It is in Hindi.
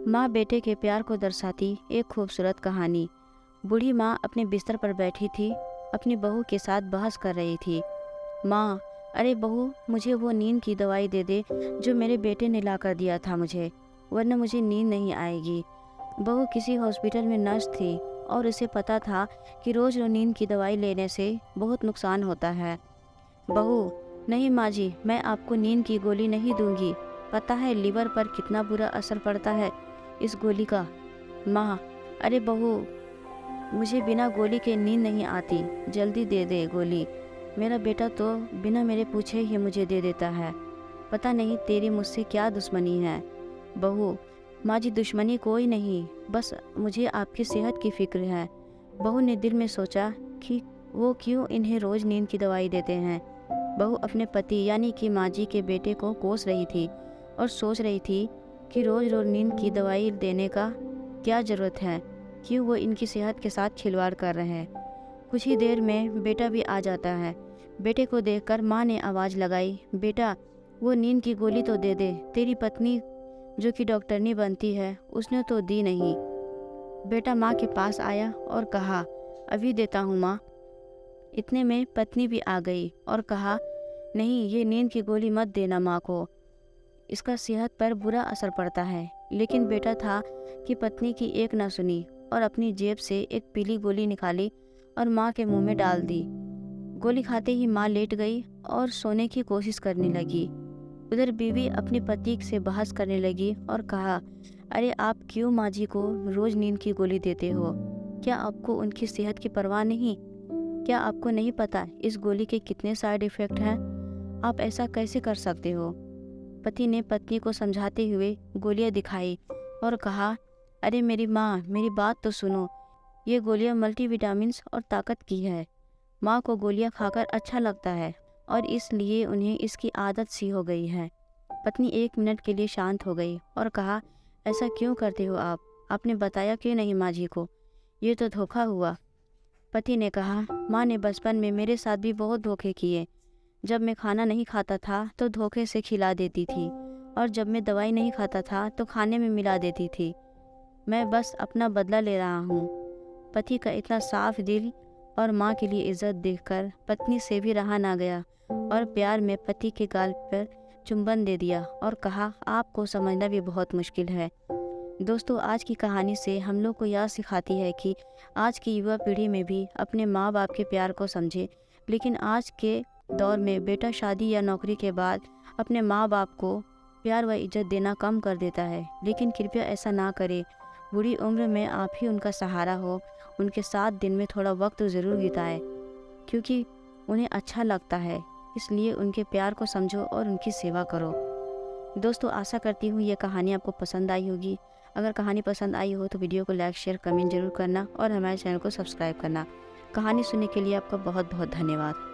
माँ बेटे के प्यार को दर्शाती एक खूबसूरत कहानी। बूढ़ी माँ अपने बिस्तर पर बैठी थी, अपनी बहू के साथ बहस कर रही थी। माँ, अरे बहू, मुझे वो नींद की दवाई दे दे जो मेरे बेटे ने ला कर दिया था मुझे, वरना मुझे नींद नहीं आएगी। बहू किसी हॉस्पिटल में नर्स थी और उसे पता था कि रोज़ नींद की दवाई लेने से बहुत नुकसान होता है। बहू, नहीं माँ जी, मैं आपको नींद की गोली नहीं दूंगी। पता है लीवर पर कितना बुरा असर पड़ता है इस गोली का। माँ, अरे बहू, मुझे बिना गोली के नींद नहीं आती, जल्दी दे दे गोली। मेरा बेटा तो बिना मेरे पूछे ही मुझे दे देता है। पता नहीं तेरी मुझसे क्या दुश्मनी है। बहू, माँ जी दुश्मनी कोई नहीं, बस मुझे आपकी सेहत की फिक्र है। बहू ने दिल में सोचा कि वो क्यों इन्हें रोज़ नींद की दवाई देते हैं। बहू अपने पति यानी कि माँ जी के बेटे को कोस रही थी और सोच रही थी कि रोज़ रोज़ नींद की दवाई देने का क्या ज़रूरत है, क्यों वो इनकी सेहत के साथ खिलवाड़ कर रहे हैं। कुछ ही देर में बेटा भी आ जाता है। बेटे को देखकर माँ ने आवाज़ लगाई, बेटा वो नींद की गोली तो दे दे, तेरी पत्नी जो कि डॉक्टरनी बनती है उसने तो दी नहीं। बेटा माँ के पास आया और कहा, अभी देता हूँ माँ। इतने में पत्नी भी आ गई और कहा, नहीं, ये नींद की गोली मत देना माँ को, इसका सेहत पर बुरा असर पड़ता है। लेकिन बेटा था कि पत्नी की एक ना सुनी और अपनी जेब से एक पीली गोली निकाली और माँ के मुंह में डाल दी। गोली खाते ही माँ लेट गई और सोने की कोशिश करने लगी। उधर बीवी अपने पति से बहस करने लगी और कहा, अरे आप क्यों माँ जी को रोज नींद की गोली देते हो? क्या आपको उनकी सेहत की परवाह नहीं? क्या आपको नहीं पता इस गोली के कितने साइड इफ़ेक्ट हैं? आप ऐसा कैसे कर सकते हो? पति ने पत्नी को समझाते हुए गोलियां दिखाई और कहा, अरे मेरी माँ, मेरी बात तो सुनो, ये गोलियां मल्टीविटामिन्स और ताकत की है। माँ को गोलियां खाकर अच्छा लगता है और इसलिए उन्हें इसकी आदत सी हो गई है। पत्नी 1 मिनट के लिए शांत हो गई और कहा, ऐसा क्यों करते हो आप? आपने बताया क्यों नहीं माँ जी को? ये तो धोखा हुआ। पति ने कहा, माँ ने बचपन में मेरे साथ भी बहुत धोखे किए। जब मैं खाना नहीं खाता था तो धोखे से खिला देती थी और जब मैं दवाई नहीं खाता था तो खाने में मिला देती थी। मैं बस अपना बदला ले रहा हूँ। पति का इतना साफ दिल और माँ के लिए इज्जत देखकर पत्नी से भी रहा ना गया और प्यार में पति के गाल पर चुंबन दे दिया और कहा, आपको समझना भी बहुत मुश्किल है। दोस्तों, आज की कहानी से हम लोग को यह सिखाती है कि आज की युवा पीढ़ी में भी अपने माँ बाप के प्यार को समझे। लेकिन आज के दौर में बेटा शादी या नौकरी के बाद अपने माँ बाप को प्यार व इज्जत देना कम कर देता है। लेकिन कृपया ऐसा ना करें। बुरी उम्र में आप ही उनका सहारा हो। उनके साथ दिन में थोड़ा वक्त ज़रूर बिताएं, क्योंकि उन्हें अच्छा लगता है। इसलिए उनके प्यार को समझो और उनकी सेवा करो। दोस्तों, आशा करती हूँ ये कहानी आपको पसंद आई होगी। अगर कहानी पसंद आई हो तो वीडियो को लाइक, शेयर, कमेंट जरूर करना और हमारे चैनल को सब्सक्राइब करना। कहानी सुनने के लिए आपका बहुत बहुत धन्यवाद।